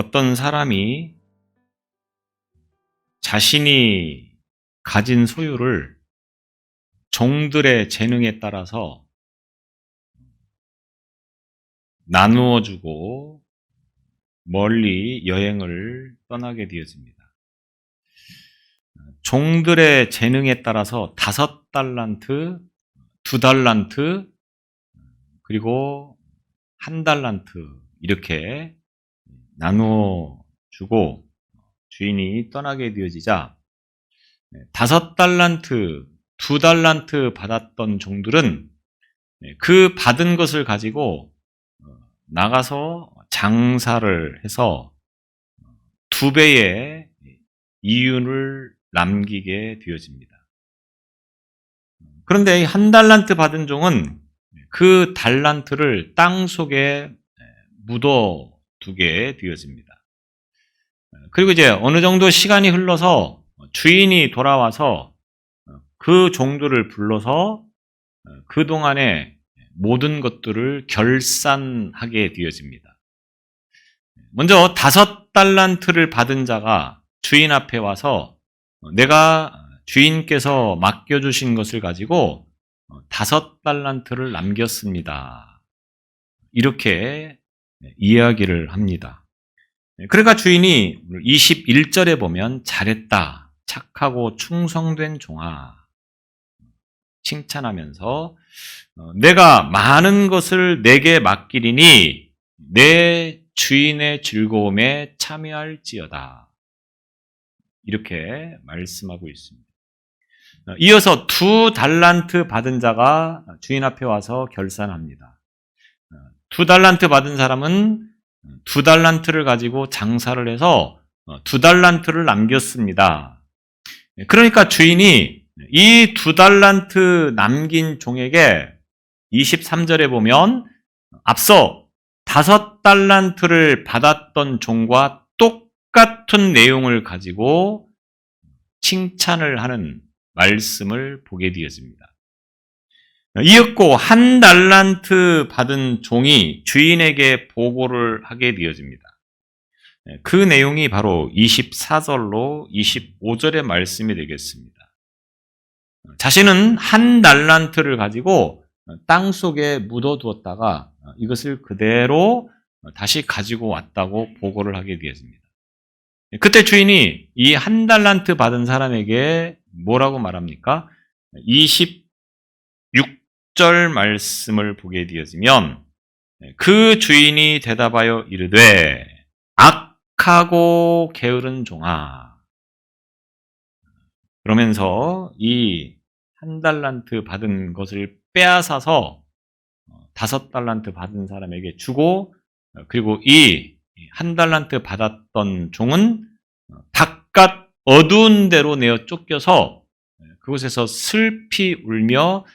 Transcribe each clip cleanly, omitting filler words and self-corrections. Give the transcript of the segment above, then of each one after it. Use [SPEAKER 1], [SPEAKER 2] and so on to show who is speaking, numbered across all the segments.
[SPEAKER 1] 어떤 사람이 자신이 가진 소유를 종들의 재능에 따라서 나누어 주고 멀리 여행을 떠나게 되어집니다. 종들의 재능에 따라서 5달란트, 2달란트, 그리고 1달란트 이렇게 나누어 주고 주인이 떠나게 되어지자 5달란트, 2달란트 받았던 종들은 그 받은 것을 가지고 나가서 장사를 해서 2배의 이윤을 남기게 되어집니다. 그런데 1달란트 받은 종은 그 달란트를 땅 속에 묻어두게 되어집니다. 그리고 이제 어느 정도 시간이 흘러서 주인이 돌아와서 그 종들을 불러서 그동안에 모든 것들을 결산하게 되어집니다. 먼저 5달란트를 받은 자가 주인 앞에 와서 내가 주인께서 맡겨주신 것을 가지고 5달란트를 남겼습니다. 이렇게 이야기를 합니다. 그러니까 주인이 21절에 보면 잘했다, 착하고 충성된 종아 칭찬하면서 내가 많은 것을 내게 맡기리니 내 주인의 즐거움에 참여할지어다. 이렇게 말씀하고 있습니다. 이어서 2달란트 받은 자가 주인 앞에 와서 결산합니다. 2달란트 받은 사람은 2달란트를 가지고 장사를 해서 2달란트를 남겼습니다. 그러니까 주인이 이 2달란트 남긴 종에게 23절에 보면 앞서 5달란트를 받았던 종과 똑같은 내용을 가지고 칭찬을 하는 말씀을 보게 되었습니다. 이었고 1달란트 받은 종이 주인에게 보고를 하게 되어집니다. 그 내용이 바로 24절로 25절의 말씀이 되겠습니다. 자신은 1달란트를 가지고 땅 속에 묻어두었다가 이것을 그대로 다시 가지고 왔다고 보고를 하게 되었습니다. 그때 주인이 이 1달란트 받은 사람에게 뭐라고 말합니까? 26절 말씀을 보게 되어지면 그 주인이 대답하여 이르되 악하고 게으른 종아. 그러면서 이 1달란트 받은 것을 빼앗아서 5달란트 받은 사람에게 주고 그리고 이 1달란트 받았던 종은 바깥 어두운 데로 내어 쫓겨서 그곳에서 슬피 울며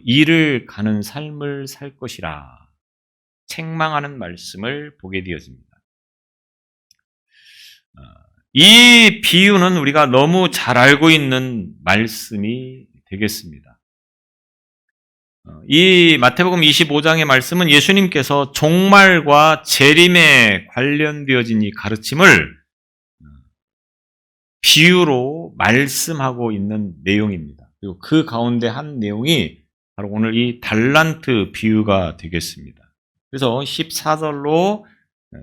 [SPEAKER 1] 이를 가는 삶을 살 것이라 책망하는 말씀을 보게 되어집니다. 이 비유는 우리가 너무 잘 알고 있는 말씀이 되겠습니다. 이 마태복음 25장의 말씀은 예수님께서 종말과 재림에 관련되어진 이 가르침을 비유로 말씀하고 있는 내용입니다. 그리고 그 가운데 한 내용이 바로 오늘 이 달란트 비유가 되겠습니다. 그래서 14절로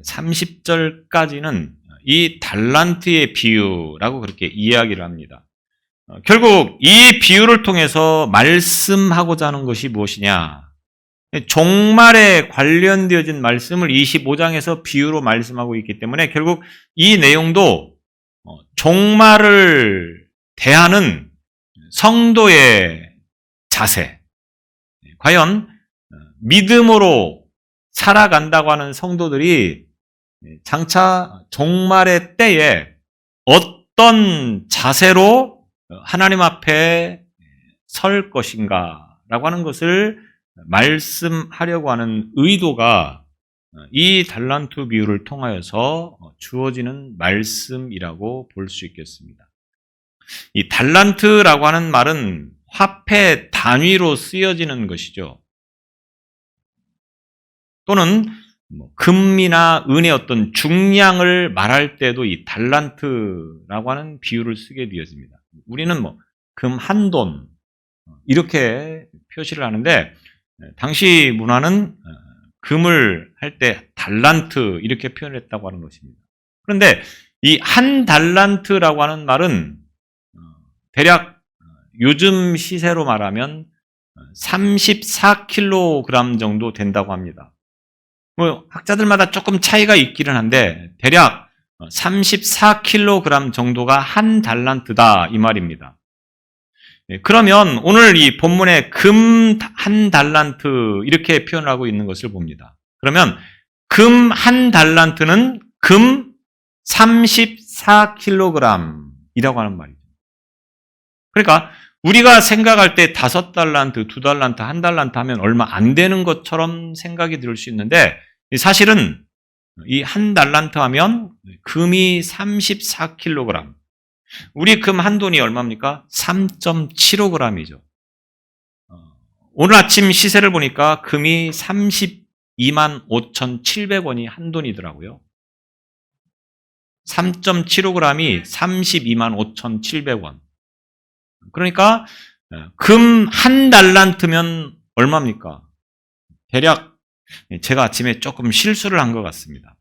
[SPEAKER 1] 30절까지는 이 달란트의 비유라고 그렇게 이야기를 합니다. 결국 이 비유를 통해서 말씀하고자 하는 것이 무엇이냐? 종말에 관련되어진 말씀을 25장에서 비유로 말씀하고 있기 때문에 결국 이 내용도 종말을 대하는 성도의 자세, 과연 믿음으로 살아간다고 하는 성도들이 장차 종말의 때에 어떤 자세로 하나님 앞에 설 것인가라고 하는 것을 말씀하려고 하는 의도가 이 달란트 비유를 통하여서 주어지는 말씀이라고 볼 수 있겠습니다. 이 달란트라고 하는 말은 화폐 단위로 쓰여지는 것이죠. 또는 금이나 은의 어떤 중량을 말할 때도 이 달란트라고 하는 비유를 쓰게 되어집니다. 우리는 금 한 돈 이렇게 표시를 하는데 당시 문화는 금을 할 때 달란트 이렇게 표현을 했다고 하는 것입니다. 그런데 이 한 달란트라고 하는 말은 대략 요즘 시세로 말하면 34kg 정도 된다고 합니다. 학자들마다 조금 차이가 있기는 한데 대략 34kg 정도가 한 달란트다 이 말입니다. 그러면 오늘 이 본문에 금 한 달란트 이렇게 표현하고 있는 것을 봅니다. 그러면 금 한 달란트는 금 34kg이라고 하는 말이죠. 그러니까 우리가 생각할 때 5달란트, 2달란트, 1달란트 하면 얼마 안 되는 것처럼 생각이 들 수 있는데 사실은 이 1달란트 하면 금이 34kg. 우리 금 한 돈이 얼마입니까? 3.75g이죠. 오늘 아침 시세를 보니까 금이 32만 5,700원이 한 돈이더라고요. 3.75g이 32만 5,700원. 그러니까 금 한 달란트면 얼마입니까? 대략 제가 아침에 조금 실수를 한 것 같습니다.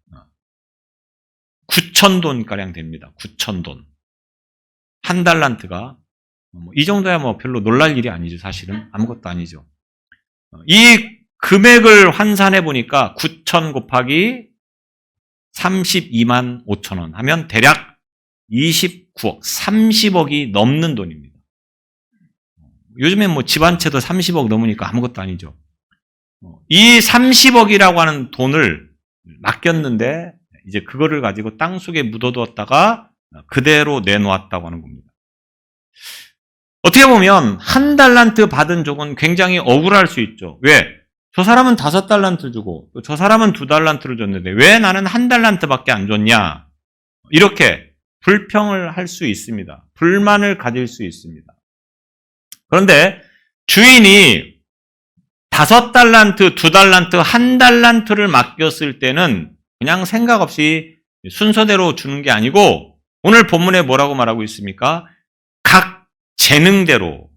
[SPEAKER 1] 9,000돈가량 됩니다. 9,000돈. 한 달란트가 이 정도야 별로 놀랄 일이 아니죠. 사실은 아무것도 아니죠. 이 금액을 환산해 보니까 9,000 곱하기 32만 5천 원 하면 대략 29억, 30억이 넘는 돈입니다. 요즘에 집 한 채도 30억 넘으니까 아무것도 아니죠. 이 30억이라고 하는 돈을 맡겼는데 이제 그거를 가지고 땅속에 묻어두었다가 그대로 내놓았다고 하는 겁니다. 어떻게 보면 한 달란트 받은 쪽은 굉장히 억울할 수 있죠. 왜? 저 사람은 5달란트 주고 저 사람은 2달란트를 줬는데 왜 나는 한 달란트밖에 안 줬냐? 이렇게 불평을 할 수 있습니다. 불만을 가질 수 있습니다. 그런데 주인이 5달란트, 2달란트, 1달란트를 맡겼을 때는 그냥 생각 없이 순서대로 주는 게 아니고 오늘 본문에 뭐라고 말하고 있습니까? 각 재능대로.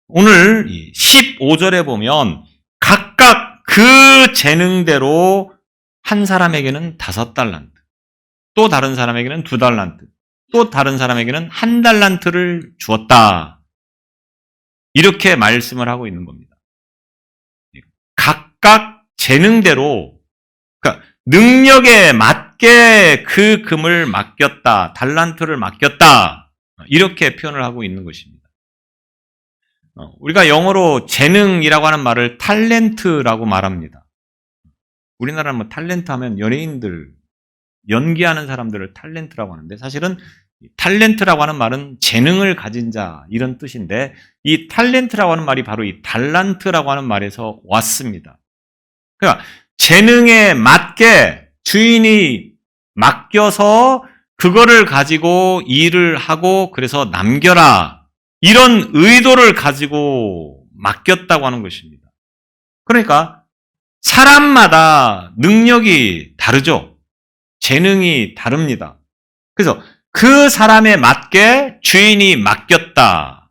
[SPEAKER 1] 오늘 15절에 보면 각각 그 재능대로 한 사람에게는 5달란트, 또 다른 사람에게는 2달란트, 또 다른 사람에게는 1달란트를 주었다. 이렇게 말씀을 하고 있는 겁니다. 각각 재능대로, 그러니까 능력에 맞게 그 금을 맡겼다, 달란트를 맡겼다, 이렇게 표현을 하고 있는 것입니다. 우리가 영어로 재능이라고 하는 말을 탤런트라고 말합니다. 우리나라는 탤런트 하면 연예인들, 연기하는 사람들을 탤런트라고 하는데 사실은 탤런트라고 하는 말은 재능을 가진 자 이런 뜻인데 이 탤런트라고 하는 말이 바로 이 달란트라고 하는 말에서 왔습니다. 그러니까 재능에 맞게 주인이 맡겨서 그거를 가지고 일을 하고 그래서 남겨라. 이런 의도를 가지고 맡겼다고 하는 것입니다. 그러니까 사람마다 능력이 다르죠. 재능이 다릅니다. 그래서 그 사람에 맞게 주인이 맡겼다.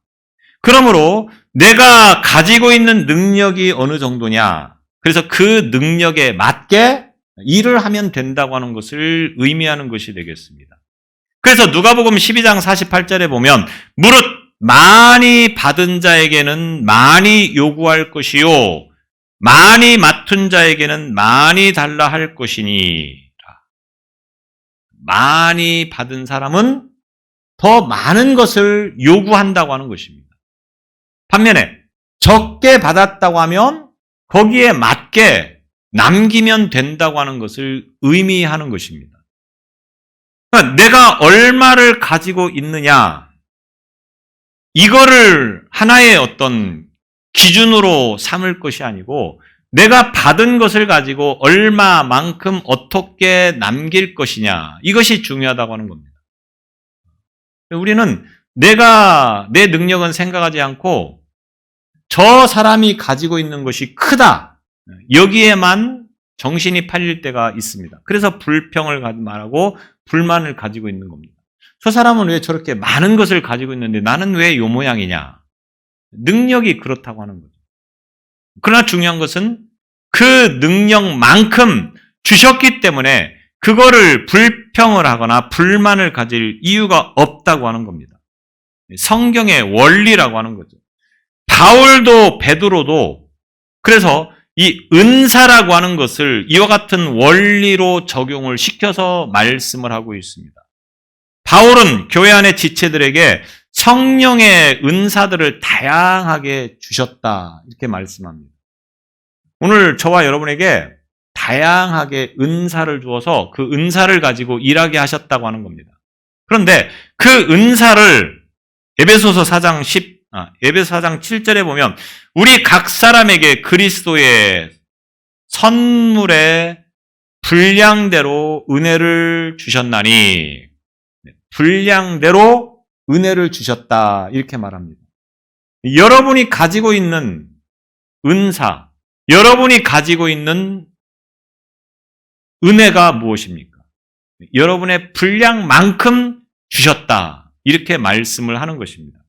[SPEAKER 1] 그러므로 내가 가지고 있는 능력이 어느 정도냐. 그래서 그 능력에 맞게 일을 하면 된다고 하는 것을 의미하는 것이 되겠습니다. 그래서 누가복음 12장 48절에 보면 무릇 많이 받은 자에게는 많이 요구할 것이요 많이 맡은 자에게는 많이 달라 할 것이니 많이 받은 사람은 더 많은 것을 요구한다고 하는 것입니다. 반면에 적게 받았다고 하면 거기에 맞게 남기면 된다고 하는 것을 의미하는 것입니다. 그러니까 내가 얼마를 가지고 있느냐 이거를 하나의 어떤 기준으로 삼을 것이 아니고 내가 받은 것을 가지고 얼마만큼 어떻게 남길 것이냐 이것이 중요하다고 하는 겁니다. 우리는 내가 내 능력은 생각하지 않고 저 사람이 가지고 있는 것이 크다 여기에만 정신이 팔릴 때가 있습니다. 그래서 불평을 말하고 불만을 가지고 있는 겁니다. 저 사람은 왜 저렇게 많은 것을 가지고 있는데 나는 왜 요 모양이냐? 능력이 그렇다고 하는 거죠. 그러나 중요한 것은 그 능력만큼 주셨기 때문에 그거를 불평을 하거나 불만을 가질 이유가 없다고 하는 겁니다. 성경의 원리라고 하는 거죠. 바울도 베드로도 그래서 이 은사라고 하는 것을 이와 같은 원리로 적용을 시켜서 말씀을 하고 있습니다. 바울은 교회 안의 지체들에게 성령의 은사들을 다양하게 주셨다 이렇게 말씀합니다. 오늘 저와 여러분에게 다양하게 은사를 주어서 그 은사를 가지고 일하게 하셨다고 하는 겁니다. 그런데 그 은사를 에베소서 4장 7절에 보면 우리 각 사람에게 그리스도의 선물의 분량대로 은혜를 주셨나니 분량대로 은혜를 주셨다 이렇게 말합니다. 여러분이 가지고 있는 은사, 여러분이 가지고 있는 은혜가 무엇입니까? 여러분의 분량만큼 주셨다 이렇게 말씀을 하는 것입니다.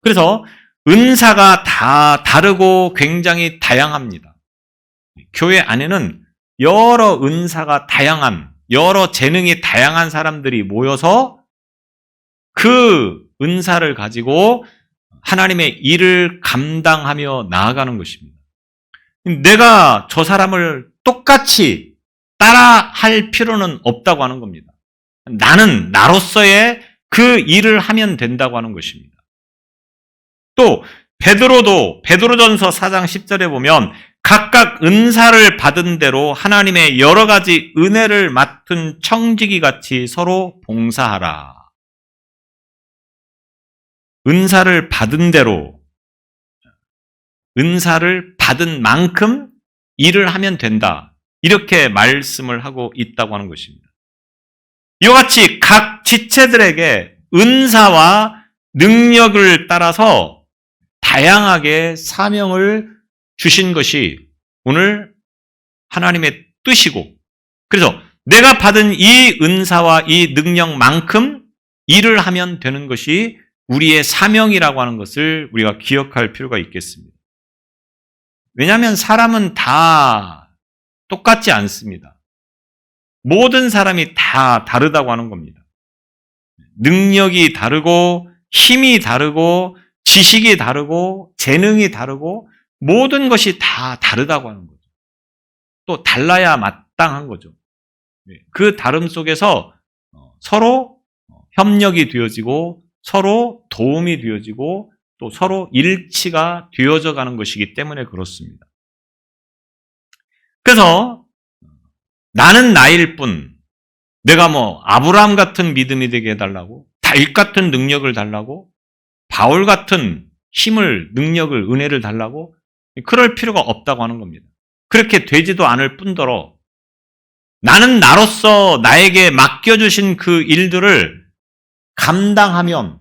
[SPEAKER 1] 그래서 은사가 다 다르고 굉장히 다양합니다. 교회 안에는 여러 은사가 다양한, 여러 재능이 다양한 사람들이 모여서 그 은사를 가지고 하나님의 일을 감당하며 나아가는 것입니다. 내가 저 사람을 똑같이 따라할 필요는 없다고 하는 겁니다. 나는 나로서의 그 일을 하면 된다고 하는 것입니다. 또 베드로도 베드로전서 4장 10절에 보면 각각 은사를 받은 대로 하나님의 여러 가지 은혜를 맡은 청지기 같이 서로 봉사하라. 은사를 받은 대로 은사를 받은 만큼 일을 하면 된다. 이렇게 말씀을 하고 있다고 하는 것입니다. 이와 같이 각 지체들에게 은사와 능력을 따라서 다양하게 사명을 주신 것이 오늘 하나님의 뜻이고 그래서 내가 받은 이 은사와 이 능력만큼 일을 하면 되는 것이 우리의 사명이라고 하는 것을 우리가 기억할 필요가 있겠습니다. 왜냐하면 사람은 다 똑같지 않습니다. 모든 사람이 다 다르다고 하는 겁니다. 능력이 다르고 힘이 다르고 지식이 다르고 재능이 다르고 모든 것이 다 다르다고 하는 거죠. 또 달라야 마땅한 거죠. 그 다름 속에서 서로 협력이 되어지고 서로 도움이 되어지고 또 서로 일치가 되어져 가는 것이기 때문에 그렇습니다. 그래서 나는 나일 뿐 내가 아브라함 같은 믿음이 되게 해달라고 다윗 같은 능력을 달라고 바울 같은 힘을 능력을 은혜를 달라고 그럴 필요가 없다고 하는 겁니다. 그렇게 되지도 않을 뿐더러 나는 나로서 나에게 맡겨주신 그 일들을 감당하면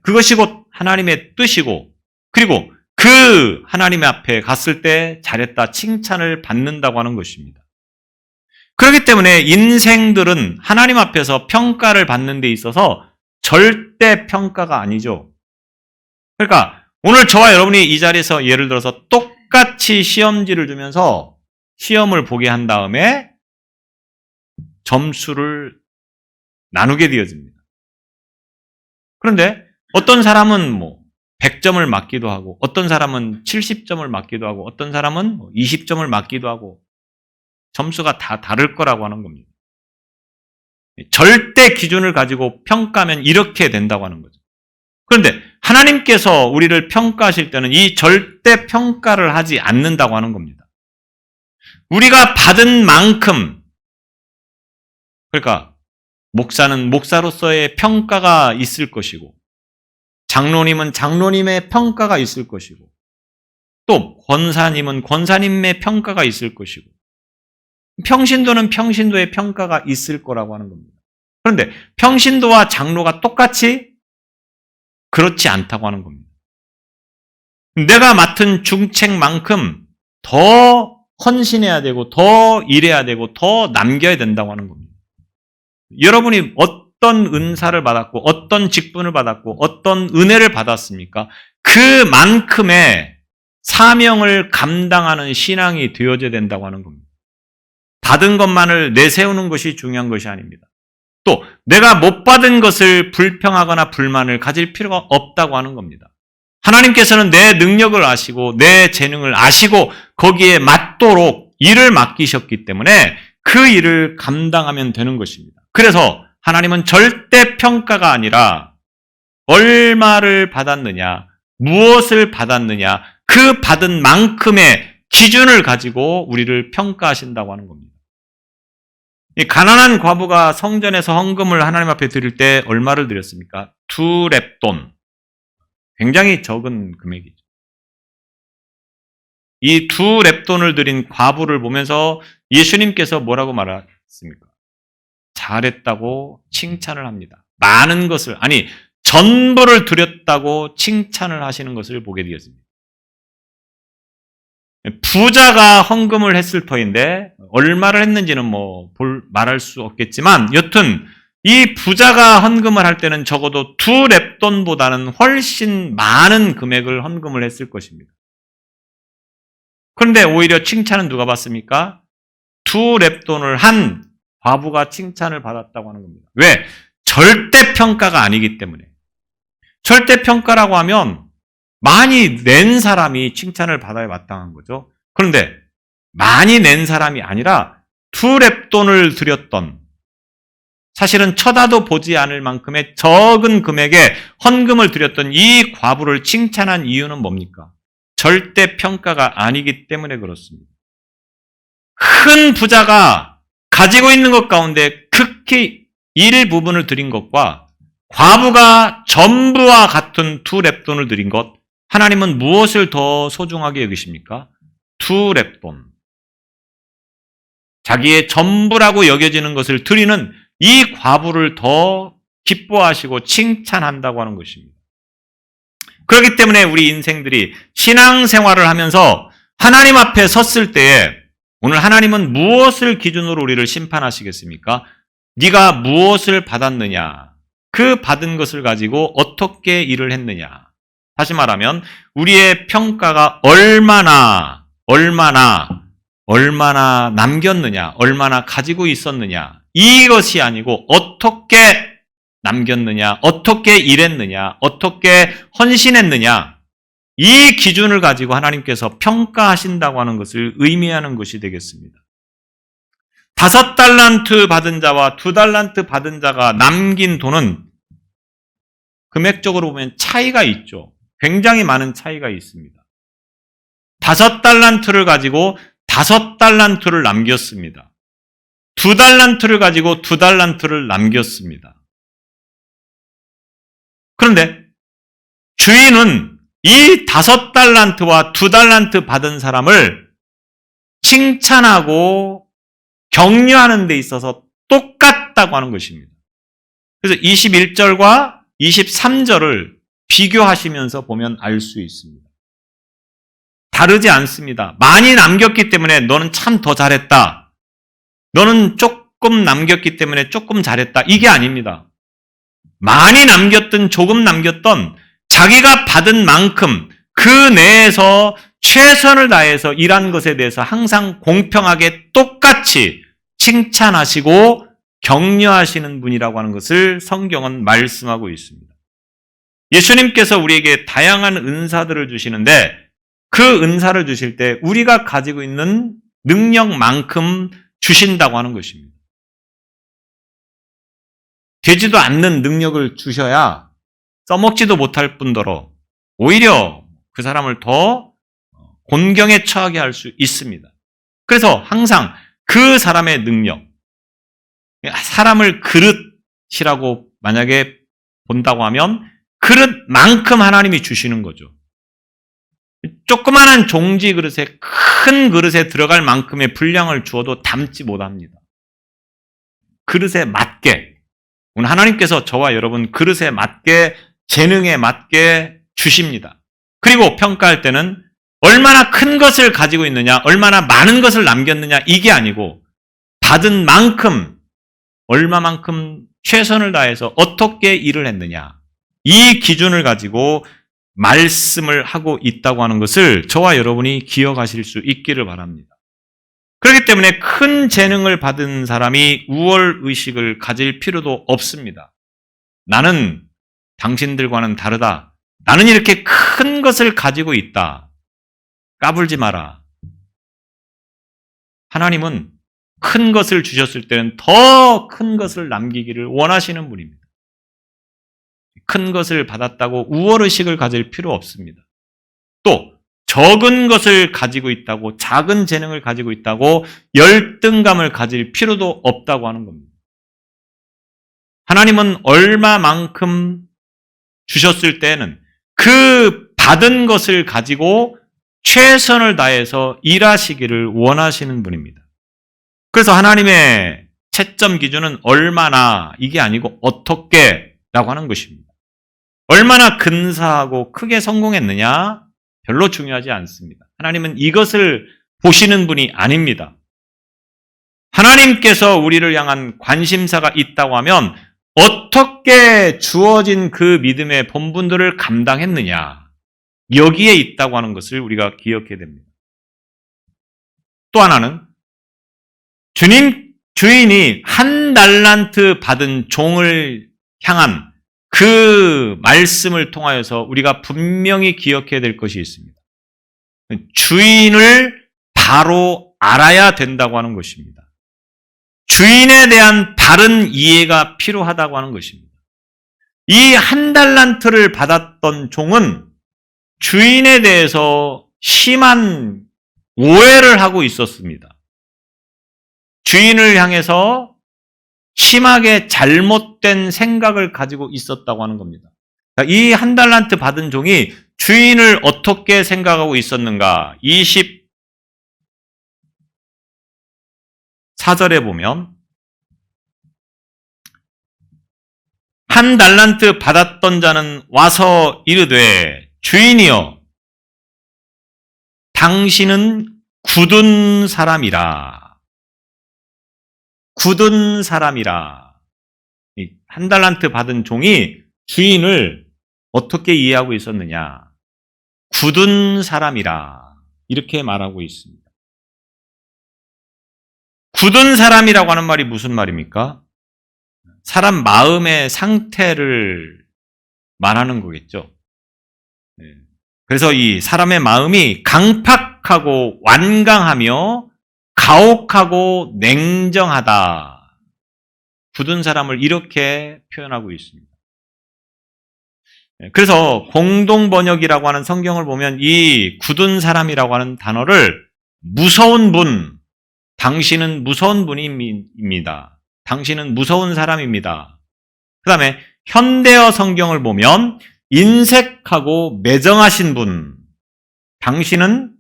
[SPEAKER 1] 그것이 곧 하나님의 뜻이고 그리고 그 하나님의 앞에 갔을 때 잘했다 칭찬을 받는다고 하는 것입니다. 그렇기 때문에 인생들은 하나님 앞에서 평가를 받는 데 있어서 절대 평가가 아니죠. 그러니까 오늘 저와 여러분이 이 자리에서 예를 들어서 똑같이 시험지를 주면서 시험을 보게 한 다음에 점수를 나누게 되어집니다. 그런데 어떤 사람은 100점을 맞기도 하고 어떤 사람은 70점을 맞기도 하고 어떤 사람은 20점을 맞기도 하고 점수가 다 다를 거라고 하는 겁니다. 절대 기준을 가지고 평가하면 이렇게 된다고 하는 거죠. 그런데 하나님께서 우리를 평가하실 때는 이 절대 평가를 하지 않는다고 하는 겁니다. 우리가 받은 만큼 그러니까 목사는 목사로서의 평가가 있을 것이고 장로님은 장로님의 평가가 있을 것이고 또 권사님은 권사님의 평가가 있을 것이고 평신도는 평신도의 평가가 있을 거라고 하는 겁니다. 그런데 평신도와 장로가 똑같이 그렇지 않다고 하는 겁니다. 내가 맡은 중책만큼 더 헌신해야 되고 더 일해야 되고 더 남겨야 된다고 하는 겁니다. 여러분이 어떤 은사를 받았고 어떤 직분을 받았고 어떤 은혜를 받았습니까? 그만큼의 사명을 감당하는 신앙이 되어져야 된다고 하는 겁니다. 받은 것만을 내세우는 것이 중요한 것이 아닙니다. 또 내가 못 받은 것을 불평하거나 불만을 가질 필요가 없다고 하는 겁니다. 하나님께서는 내 능력을 아시고 내 재능을 아시고 거기에 맞도록 일을 맡기셨기 때문에 그 일을 감당하면 되는 것입니다. 그래서 하나님은 절대 평가가 아니라 얼마를 받았느냐, 무엇을 받았느냐, 그 받은 만큼의 기준을 가지고 우리를 평가하신다고 하는 겁니다. 이 가난한 과부가 성전에서 헌금을 하나님 앞에 드릴 때 얼마를 드렸습니까? 2렙돈. 굉장히 적은 금액이죠. 이 2렙돈을 드린 과부를 보면서 예수님께서 뭐라고 말했습니까? 잘했다고 칭찬을 합니다. 많은 것을, 아니 전부를 드렸다고 칭찬을 하시는 것을 보게 되었습니다. 부자가 헌금을 했을 터인데 얼마를 했는지는 말할 수 없겠지만 여튼 이 부자가 헌금을 할 때는 적어도 2렙돈보다는 훨씬 많은 금액을 헌금을 했을 것입니다. 그런데 오히려 칭찬은 누가 받습니까? 2렙돈을 한 과부가 칭찬을 받았다고 하는 겁니다. 왜? 절대평가가 아니기 때문에. 절대평가라고 하면 많이 낸 사람이 칭찬을 받아야 마땅한 거죠. 그런데 많이 낸 사람이 아니라 2렙돈을 드렸던, 사실은 쳐다도 보지 않을 만큼의 적은 금액의 헌금을 드렸던 이 과부를 칭찬한 이유는 뭡니까? 절대평가가 아니기 때문에 그렇습니다. 큰 부자가 가지고 있는 것 가운데 극히 일부분을 드린 것과 과부가 전부와 같은 2렙돈을 드린 것, 하나님은 무엇을 더 소중하게 여기십니까? 2렙돈. 자기의 전부라고 여겨지는 것을 드리는 이 과부를 더 기뻐하시고 칭찬한다고 하는 것입니다. 그렇기 때문에 우리 인생들이 신앙생활을 하면서 하나님 앞에 섰을 때에 오늘 하나님은 무엇을 기준으로 우리를 심판하시겠습니까? 네가 무엇을 받았느냐? 그 받은 것을 가지고 어떻게 일을 했느냐? 다시 말하면 우리의 평가가 얼마나 남겼느냐, 얼마나 가지고 있었느냐, 이것이 아니고 어떻게 남겼느냐, 어떻게 일했느냐, 어떻게 헌신했느냐, 이 기준을 가지고 하나님께서 평가하신다고 하는 것을 의미하는 것이 되겠습니다. 5달란트 받은 자와 2달란트 받은 자가 남긴 돈은 금액적으로 보면 차이가 있죠. 굉장히 많은 차이가 있습니다. 5달란트를 가지고 5달란트를 남겼습니다. 2달란트를 가지고 2달란트를 남겼습니다. 그런데 주인은 이 5달란트와 2달란트 받은 사람을 칭찬하고 격려하는 데 있어서 똑같다고 하는 것입니다. 그래서 21절과 23절을 비교하시면서 보면 알 수 있습니다. 다르지 않습니다. 많이 남겼기 때문에 너는 참 더 잘했다. 너는 조금 남겼기 때문에 조금 잘했다. 이게 아닙니다. 많이 남겼든 조금 남겼던 자기가 받은 만큼 그 내에서 최선을 다해서 일한 것에 대해서 항상 공평하게 똑같이 칭찬하시고 격려하시는 분이라고 하는 것을 성경은 말씀하고 있습니다. 예수님께서 우리에게 다양한 은사들을 주시는데 그 은사를 주실 때 우리가 가지고 있는 능력만큼 주신다고 하는 것입니다. 되지도 않는 능력을 주셔야 써먹지도 못할 뿐더러 오히려 그 사람을 더 곤경에 처하게 할 수 있습니다. 그래서 항상 그 사람의 능력, 사람을 그릇이라고 만약에 본다고 하면 그릇만큼 하나님이 주시는 거죠. 조그마한 종지 그릇에 큰 그릇에 들어갈 만큼의 분량을 주어도 담지 못합니다. 그릇에 맞게, 오늘 하나님께서 저와 여러분 그릇에 맞게, 재능에 맞게 주십니다. 그리고 평가할 때는 얼마나 큰 것을 가지고 있느냐, 얼마나 많은 것을 남겼느냐, 이게 아니고 받은 만큼, 얼마만큼 최선을 다해서 어떻게 일을 했느냐, 이 기준을 가지고 말씀을 하고 있다고 하는 것을 저와 여러분이 기억하실 수 있기를 바랍니다. 그렇기 때문에 큰 재능을 받은 사람이 우월의식을 가질 필요도 없습니다. 나는 당신들과는 다르다. 나는 이렇게 큰 것을 가지고 있다. 까불지 마라. 하나님은 큰 것을 주셨을 때는 더 큰 것을 남기기를 원하시는 분입니다. 큰 것을 받았다고 우월의식을 가질 필요 없습니다. 또 적은 것을 가지고 있다고, 작은 재능을 가지고 있다고 열등감을 가질 필요도 없다고 하는 겁니다. 하나님은 얼마만큼 주셨을 때는 그 받은 것을 가지고 최선을 다해서 일하시기를 원하시는 분입니다. 그래서 하나님의 채점 기준은 얼마나, 이게 아니고 어떻게 라고 하는 것입니다. 얼마나 근사하고 크게 성공했느냐 별로 중요하지 않습니다. 하나님은 이것을 보시는 분이 아닙니다. 하나님께서 우리를 향한 관심사가 있다고 하면 어떻게 주어진 그 믿음의 본분들을 감당했느냐, 여기에 있다고 하는 것을 우리가 기억해야 됩니다. 또 하나는 주인이 1달란트 받은 종을 향한 그 말씀을 통하여서 우리가 분명히 기억해야 될 것이 있습니다. 주인을 바로 알아야 된다고 하는 것입니다. 주인에 대한 바른 이해가 필요하다고 하는 것입니다. 이 1달란트를 받았던 종은 주인에 대해서 심한 오해를 하고 있었습니다. 주인을 향해서 심하게 잘못된 생각을 가지고 있었다고 하는 겁니다. 이 1달란트 받은 종이 주인을 어떻게 생각하고 있었는가? 24절에 보면 1달란트 받았던 자는 와서 이르되 주인이여 당신은 굳은 사람이라. 굳은 사람이라. 1달란트 받은 종이 주인을 어떻게 이해하고 있었느냐? 굳은 사람이라. 이렇게 말하고 있습니다. 굳은 사람이라고 하는 말이 무슨 말입니까? 사람 마음의 상태를 말하는 거겠죠. 그래서 이 사람의 마음이 강팍하고 완강하며 가혹하고 냉정하다. 굳은 사람을 이렇게 표현하고 있습니다. 그래서 공동번역이라고 하는 성경을 보면 이 굳은 사람이라고 하는 단어를 무서운 분, 당신은 무서운 분입니다. 당신은 무서운 사람입니다. 그 다음에 현대어 성경을 보면 인색하고 매정하신 분, 당신은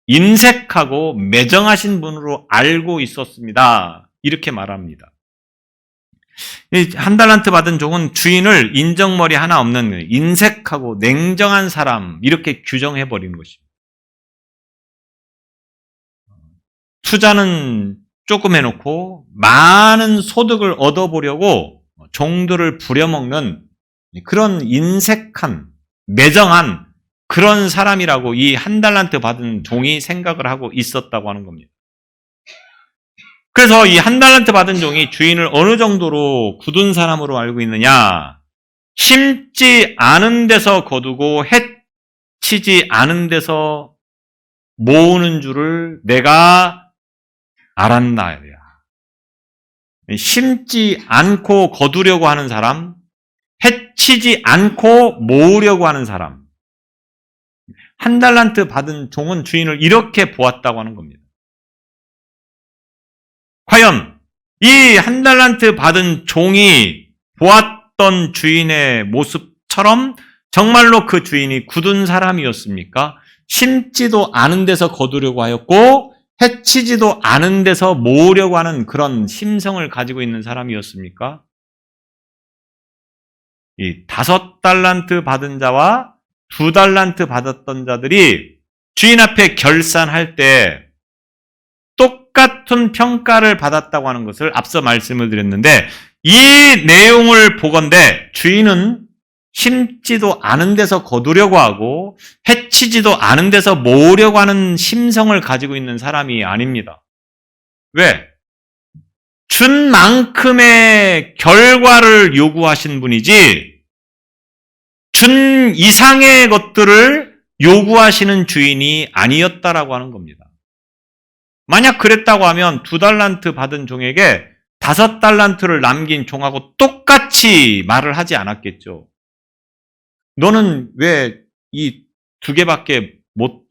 [SPEAKER 1] 인색하고 매정하신 분으로 알고 있었습니다. 이렇게 말합니다. 1달란트 받은 종은 주인을 인정머리 하나 없는 인색하고 냉정한 사람, 이렇게 규정해버리는 것입니다. 투자는 조금 해놓고 많은 소득을 얻어보려고 종들을 부려먹는 그런 인색한, 매정한 그런 사람이라고 이 1달란트 받은 종이 생각을 하고 있었다고 하는 겁니다. 그래서 이 1달란트 받은 종이 주인을 어느 정도로 굳은 사람으로 알고 있느냐? 심지 않은 데서 거두고 해치지 않은 데서 모으는 줄을 내가 알았나야. 심지 않고 거두려고 하는 사람, 해치지 않고 모으려고 하는 사람. 1달란트 받은 종은 주인을 이렇게 보았다고 하는 겁니다. 과연 이 1달란트 받은 종이 보았던 주인의 모습처럼 정말로 그 주인이 굳은 사람이었습니까? 심지도 않은 데서 거두려고 하였고 해치지도 않은 데서 모으려고 하는 그런 심성을 가지고 있는 사람이었습니까? 이 5달란트 받은 자와 2달란트 받았던 자들이 주인 앞에 결산할 때 똑같은 평가를 받았다고 하는 것을 앞서 말씀을 드렸는데, 이 내용을 보건대 주인은 심지도 않은 데서 거두려고 하고 해치지도 않은 데서 모으려고 하는 심성을 가지고 있는 사람이 아닙니다. 왜? 준 만큼의 결과를 요구하신 분이지 준 이상의 것들을 요구하시는 주인이 아니었다라고 하는 겁니다. 만약 그랬다고 하면 2달란트 받은 종에게 5달란트를 남긴 종하고 똑같이 말을 하지 않았겠죠. 너는 왜 이 2개밖에 못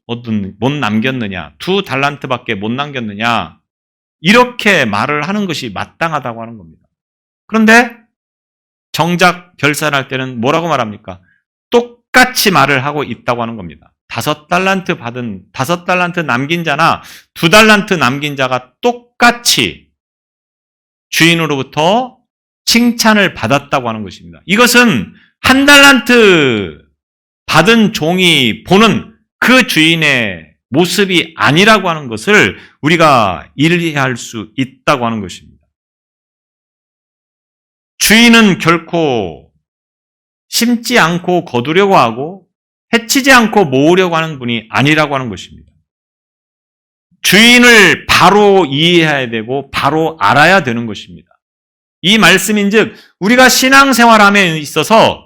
[SPEAKER 1] 남겼느냐? 2달란트밖에 못 남겼느냐? 이렇게 말을 하는 것이 마땅하다고 하는 겁니다. 그런데 정작 결산할 때는 뭐라고 말합니까? 똑같이 말을 하고 있다고 하는 겁니다. 5달란트 남긴 자나 2달란트 남긴 자가 똑같이 주인으로부터 칭찬을 받았다고 하는 것입니다. 이것은 1달란트 받은 종이 보는 그 주인의 모습이 아니라고 하는 것을 우리가 이해할 수 있다고 하는 것입니다. 주인은 결코 심지 않고 거두려고 하고 해치지 않고 모으려고 하는 분이 아니라고 하는 것입니다. 주인을 바로 이해해야 되고 바로 알아야 되는 것입니다. 이 말씀인즉 우리가 신앙생활함에 있어서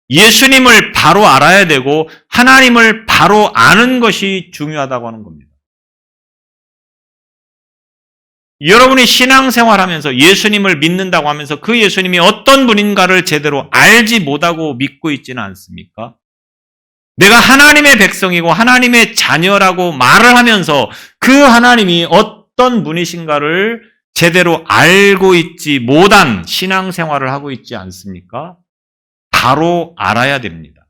[SPEAKER 1] 예수님을 바로 알아야 되고 하나님을 바로 아는 것이 중요하다고 하는 겁니다. 여러분이 신앙생활하면서 예수님을 믿는다고 하면서 그 예수님이 어떤 분인가를 제대로 알지 못하고 믿고 있지는 않습니까? 내가 하나님의 백성이고 하나님의 자녀라고 말을 하면서 그 하나님이 어떤 분이신가를 제대로 알고 있지 못한 신앙생활을 하고 있지 않습니까? 바로 알아야 됩니다.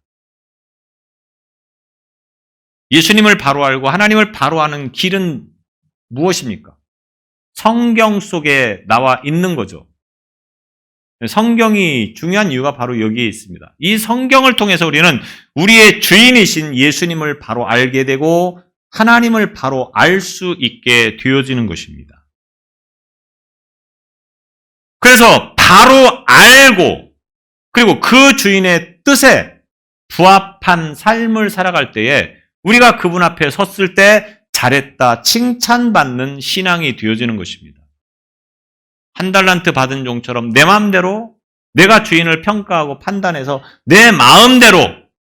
[SPEAKER 1] 예수님을 바로 알고 하나님을 바로 아는 길은 무엇입니까? 성경 속에 나와 있는 거죠. 성경이 중요한 이유가 바로 여기에 있습니다. 이 성경을 통해서 우리는 우리의 주인이신 예수님을 바로 알게 되고 하나님을 바로 알 수 있게 되어지는 것입니다. 그래서 바로 알고 그리고 그 주인의 뜻에 부합한 삶을 살아갈 때에 우리가 그분 앞에 섰을 때 잘했다, 칭찬받는 신앙이 되어지는 것입니다. 1달란트 받은 종처럼 내 마음대로 내가 주인을 평가하고 판단해서 내 마음대로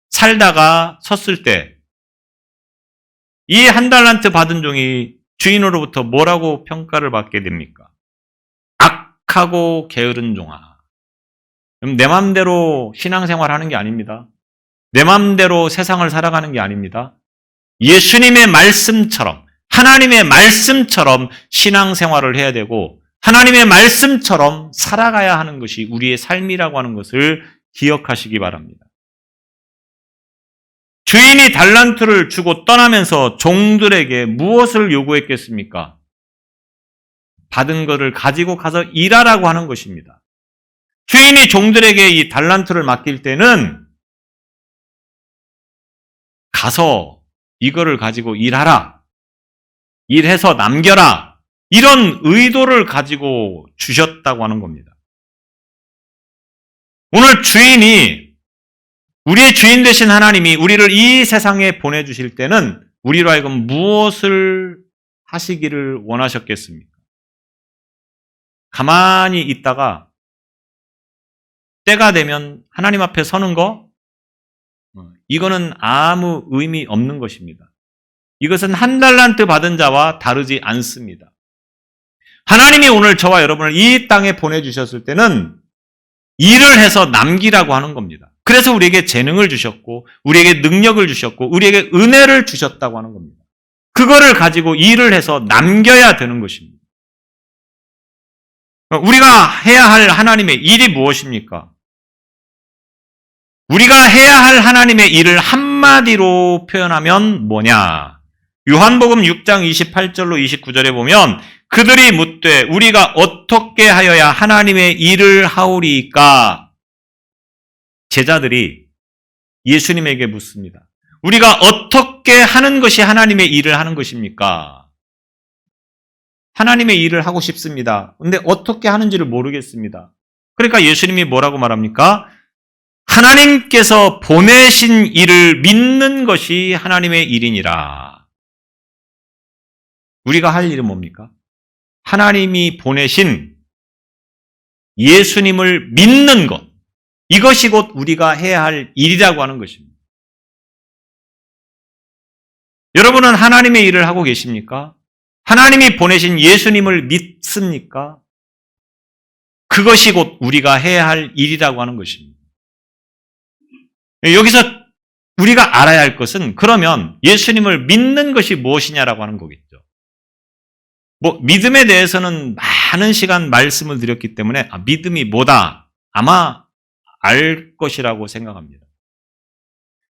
[SPEAKER 1] 살다가 섰을 때 이 1달란트 받은 종이 주인으로부터 뭐라고 평가를 받게 됩니까? 악하고 게으른 종아. 그럼 내 마음대로 신앙생활 하는 게 아닙니다. 내 마음대로 세상을 살아가는 게 아닙니다. 예수님의 말씀처럼 하나님의 말씀처럼 신앙생활을 해야 되고 하나님의 말씀처럼 살아가야 하는 것이 우리의 삶이라고 하는 것을 기억하시기 바랍니다. 주인이 달란트를 주고 떠나면서 종들에게 무엇을 요구했겠습니까? 받은 것을 가지고 가서 일하라고 하는 것입니다. 주인이 종들에게 이 달란트를 맡길 때는 가서 이거를 가지고 일하라. 일해서 남겨라. 이런 의도를 가지고 주셨다고 하는 겁니다. 오늘 주인이 우리의 주인 되신 하나님이 우리를 이 세상에 보내주실 때는 우리로 하여금 무엇을 하시기를 원하셨겠습니까? 가만히 있다가 때가 되면 하나님 앞에 서는 거, 이거는 아무 의미 없는 것입니다. 이것은 1달란트 받은 자와 다르지 않습니다. 하나님이 오늘 저와 여러분을 이 땅에 보내주셨을 때는 일을 해서 남기라고 하는 겁니다. 그래서 우리에게 재능을 주셨고, 우리에게 능력을 주셨고, 우리에게 은혜를 주셨다고 하는 겁니다. 그거를 가지고 일을 해서 남겨야 되는 것입니다. 우리가 해야 할 하나님의 일이 무엇입니까? 우리가 해야 할 하나님의 일을 한마디로 표현하면 뭐냐? 요한복음 6장 28절로 29절에 보면 그들이 묻되 우리가 어떻게 하여야 하나님의 일을 하오리까? 제자들이 예수님에게 묻습니다. 우리가 어떻게 어떻게 하는 것이 하나님의 일을 하는 것입니까? 하나님의 일을 하고 싶습니다. 근데 어떻게 하는지를 모르겠습니다. 그러니까 예수님이 뭐라고 말합니까? 하나님께서 보내신 일을 믿는 것이 하나님의 일이니라. 우리가 할 일은 뭡니까? 하나님이 보내신 예수님을 믿는 것. 이것이 곧 우리가 해야 할 일이라고 하는 것입니다. 여러분은 하나님의 일을 하고 계십니까? 하나님이 보내신 예수님을 믿습니까? 그것이 곧 우리가 해야 할 일이라고 하는 것입니다. 여기서 우리가 알아야 할 것은 그러면 예수님을 믿는 것이 무엇이냐라고 하는 거겠죠. 믿음에 대해서는 많은 시간 말씀을 드렸기 때문에 믿음이 뭐다? 아마 알 것이라고 생각합니다.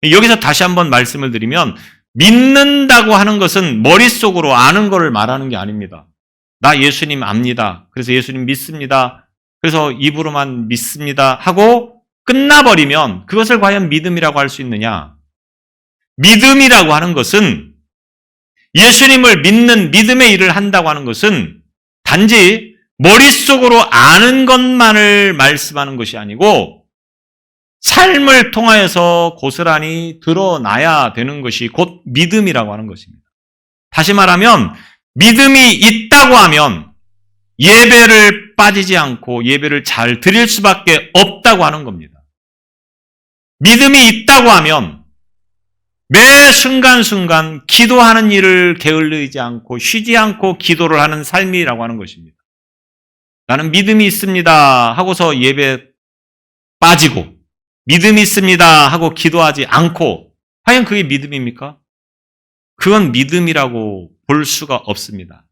[SPEAKER 1] 여기서 다시 한번 말씀을 드리면 믿는다고 하는 것은 머릿속으로 아는 것을 말하는 게 아닙니다. 나 예수님 압니다. 그래서 예수님 믿습니다. 그래서 입으로만 믿습니다 하고 끝나버리면 그것을 과연 믿음이라고 할 수 있느냐? 믿음이라고 하는 것은 예수님을 믿는 믿음의 일을 한다고 하는 것은 단지 머릿속으로 아는 것만을 말씀하는 것이 아니고 삶을 통하여서 고스란히 드러나야 되는 것이 곧 믿음이라고 하는 것입니다. 다시 말하면 믿음이 있다고 하면 예배를 빠지지 않고 예배를 잘 드릴 수밖에 없다고 하는 겁니다. 믿음이 있다고 하면 매 순간순간 기도하는 일을 게을르지 않고 쉬지 않고 기도를 하는 삶이라고 하는 것입니다. 나는 믿음이 있습니다 하고서 예배 빠지고 믿음이 있습니다 하고 기도하지 않고 과연 그게 믿음입니까? 그건 믿음이라고 볼 수가 없습니다.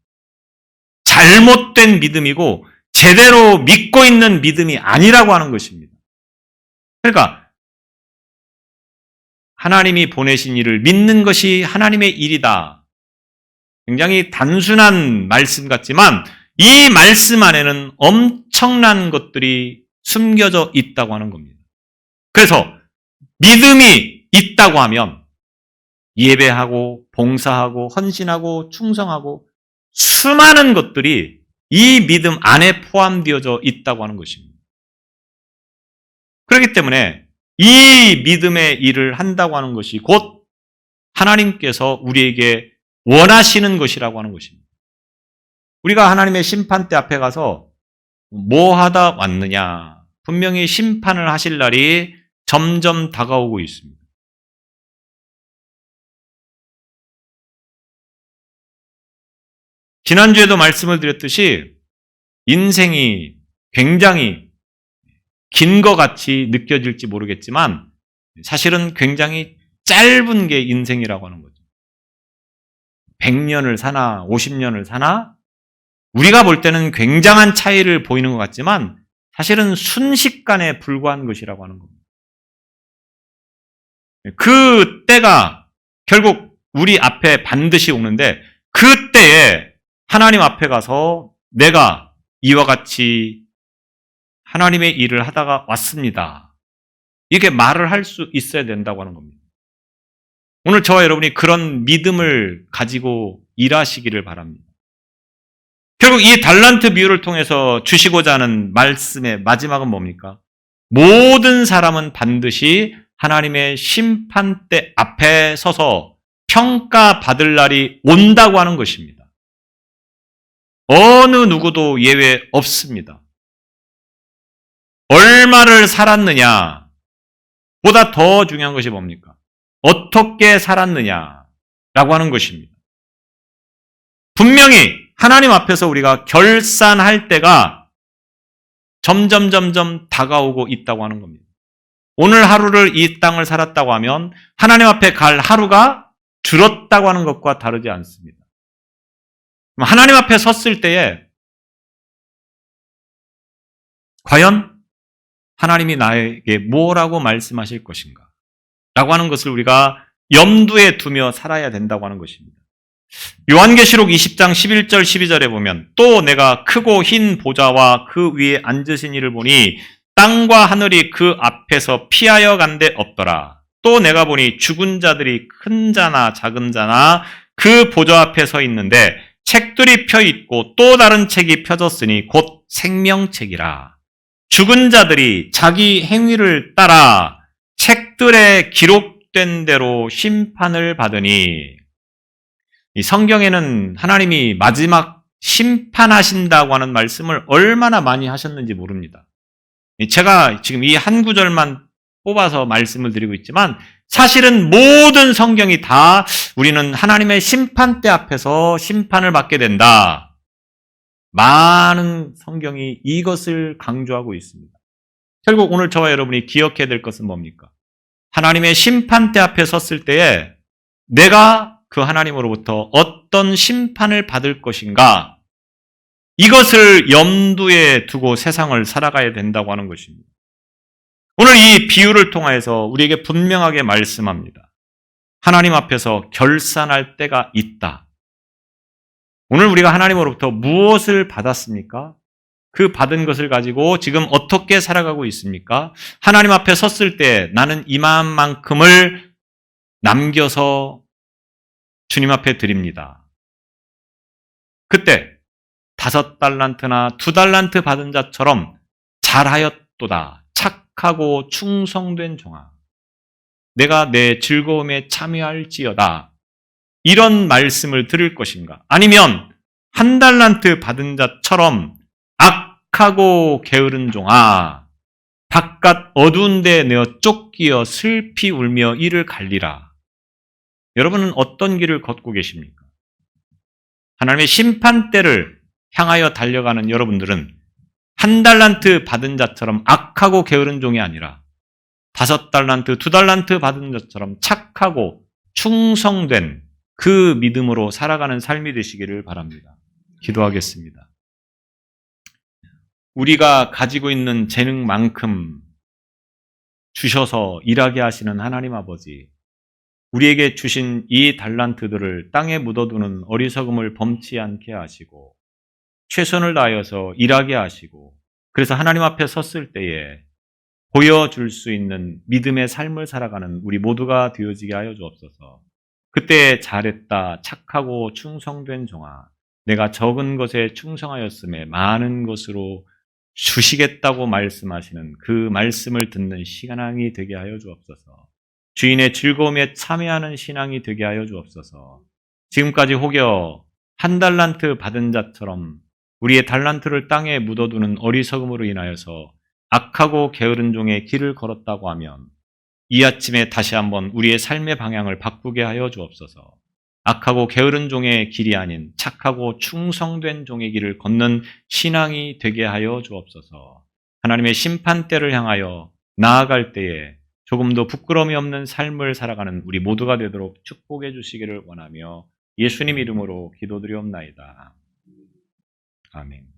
[SPEAKER 1] 잘못된 믿음이고 제대로 믿고 있는 믿음이 아니라고 하는 것입니다. 그러니까 하나님이 보내신 일을 믿는 것이 하나님의 일이다. 굉장히 단순한 말씀 같지만 이 말씀 안에는 엄청난 것들이 숨겨져 있다고 하는 겁니다. 그래서 믿음이 있다고 하면 예배하고 봉사하고 헌신하고 충성하고 수많은 것들이 이 믿음 안에 포함되어져 있다고 하는 것입니다. 그렇기 때문에 이 믿음의 일을 한다고 하는 것이 곧 하나님께서 우리에게 원하시는 것이라고 하는 것입니다. 우리가 하나님의 심판대 앞에 가서 뭐 하다 왔느냐? 분명히 심판을 하실 날이 점점 다가오고 있습니다. 지난주에도 말씀을 드렸듯이 인생이 굉장히 긴 것 같이 느껴질지 모르겠지만 사실은 굉장히 짧은 게 인생이라고 하는 거죠. 100년을 사나 50년을 사나 우리가 볼 때는 굉장한 차이를 보이는 것 같지만 사실은 순식간에 불과한 것이라고 하는 겁니다. 그 때가 결국 우리 앞에 반드시 오는데 그 때에 하나님 앞에 가서 내가 이와 같이 하나님의 일을 하다가 왔습니다. 이렇게 말을 할 수 있어야 된다고 하는 겁니다. 오늘 저와 여러분이 그런 믿음을 가지고 일하시기를 바랍니다. 결국 이 달란트 비유를 통해서 주시고자 하는 말씀의 마지막은 뭡니까? 모든 사람은 반드시 하나님의 심판대 앞에 서서 평가받을 날이 온다고 하는 것입니다. 어느 누구도 예외 없습니다. 얼마를 살았느냐 보다 더 중요한 것이 뭡니까? 어떻게 살았느냐라고 하는 것입니다. 분명히 하나님 앞에서 우리가 결산할 때가 점점 다가오고 있다고 하는 겁니다. 오늘 하루를 이 땅을 살았다고 하면 하나님 앞에 갈 하루가 줄었다고 하는 것과 다르지 않습니다. 하나님 앞에 섰을 때에 과연 하나님이 나에게 뭐라고 말씀하실 것인가 라고 하는 것을 우리가 염두에 두며 살아야 된다고 하는 것입니다. 요한계시록 20장 11절 12절에 보면 또 내가 크고 흰 보좌와 그 위에 앉으신 이를 보니 땅과 하늘이 그 앞에서 피하여 간데 없더라. 또 내가 보니 죽은 자들이 큰 자나 작은 자나 그 보좌 앞에 서 있는데 책들이 펴 있고 또 다른 책이 펴졌으니 곧 생명책이라. 죽은 자들이 자기 행위를 따라 책들에 기록된 대로 심판을 받으니, 이 성경에는 하나님이 마지막 심판하신다고 하는 말씀을 얼마나 많이 하셨는지 모릅니다. 제가 지금 이 한 구절만 뽑아서 말씀을 드리고 있지만 사실은 모든 성경이 다 우리는 하나님의 심판대 앞에서 심판을 받게 된다. 많은 성경이 이것을 강조하고 있습니다. 결국 오늘 저와 여러분이 기억해야 될 것은 뭡니까? 하나님의 심판대 앞에 섰을 때에 내가 그 하나님으로부터 어떤 심판을 받을 것인가? 이것을 염두에 두고 세상을 살아가야 된다고 하는 것입니다. 오늘 이 비유를 통해서 우리에게 분명하게 말씀합니다. 하나님 앞에서 결산할 때가 있다. 오늘 우리가 하나님으로부터 무엇을 받았습니까? 그 받은 것을 가지고 지금 어떻게 살아가고 있습니까? 하나님 앞에 섰을 때 나는 이만큼을 남겨서 주님 앞에 드립니다. 그때 5달란트나 2달란트 받은 자처럼 잘하였도다. 착하고 충성된 종아. 내가 내 즐거움에 참여할지어다. 이런 말씀을 들을 것인가? 아니면 1달란트 받은 자처럼 악하고 게으른 종아, 바깥 어두운 데 내어 쫓기어 슬피 울며 이를 갈리라. 여러분은 어떤 길을 걷고 계십니까? 하나님의 심판대를 향하여 달려가는 여러분들은 1달란트 받은 자처럼 악하고 게으른 종이 아니라 5달란트, 2달란트 받은 자처럼 착하고 충성된 그 믿음으로 살아가는 삶이 되시기를 바랍니다. 기도하겠습니다. 우리가 가지고 있는 재능만큼 주셔서 일하게 하시는 하나님 아버지, 우리에게 주신 이 달란트들을 땅에 묻어두는 어리석음을 범치 않게 하시고 최선을 다하여서 일하게 하시고, 그래서 하나님 앞에 섰을 때에 보여줄 수 있는 믿음의 삶을 살아가는 우리 모두가 되어지게 하여 주옵소서. 그때 잘했다, 착하고 충성된 종아, 내가 적은 것에 충성하였음에 많은 것으로 주시겠다고 말씀하시는 그 말씀을 듣는 신앙이 되게 하여 주옵소서. 주인의 즐거움에 참여하는 신앙이 되게 하여 주옵소서. 지금까지 혹여 1달란트 받은 자처럼 우리의 달란트를 땅에 묻어두는 어리석음으로 인하여서 악하고 게으른 종의 길을 걸었다고 하면 이 아침에 다시 한번 우리의 삶의 방향을 바꾸게 하여 주옵소서. 악하고 게으른 종의 길이 아닌 착하고 충성된 종의 길을 걷는 신앙이 되게 하여 주옵소서. 하나님의 심판대를 향하여 나아갈 때에 조금 더 부끄러움이 없는 삶을 살아가는 우리 모두가 되도록 축복해 주시기를 원하며 예수님 이름으로 기도드리옵나이다. 아멘.